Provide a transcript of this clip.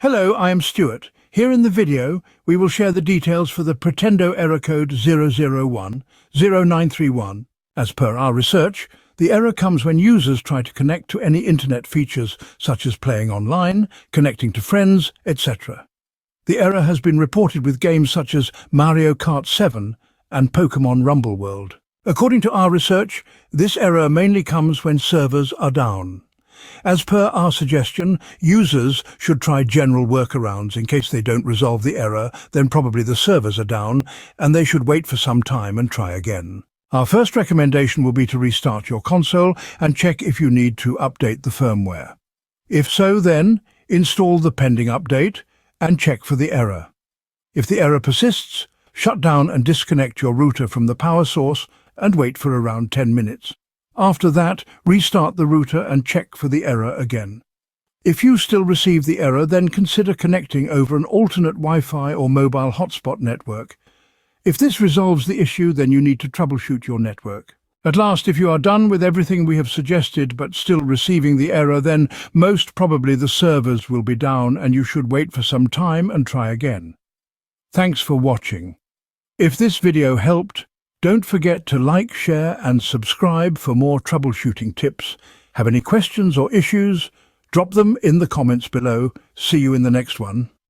Hello, I am Stuart. Here in the video, we will share the details for the Pretendo Error Code 001-0931. As per our research, the error comes when users try to connect to any internet features such as playing online, connecting to friends, etc. The error has been reported with games such as Mario Kart 7 and Pokemon Rumble World. According to our research, this error mainly comes when servers are down. As per our suggestion, users should try general workarounds in case they don't resolve the error, then probably the servers are down and they should wait for some time and try again. Our first recommendation will be to restart your console and check if you need to update the firmware. If so, then install the pending update and check for the error. If the error persists, shut down and disconnect your router from the power source and wait for around 10 minutes. After that, restart the router and check for the error again. If you still receive the error, then consider connecting over an alternate Wi-Fi or mobile hotspot network. If this resolves the issue, then you need to troubleshoot your network. At last, if you are done with everything we have suggested but still receiving the error, then most probably the servers will be down and you should wait for some time and try again. Thanks for watching. If this video helped, don't forget to like, share and subscribe for more troubleshooting tips. Have any questions or issues? Drop them in the comments below. See you in the next one.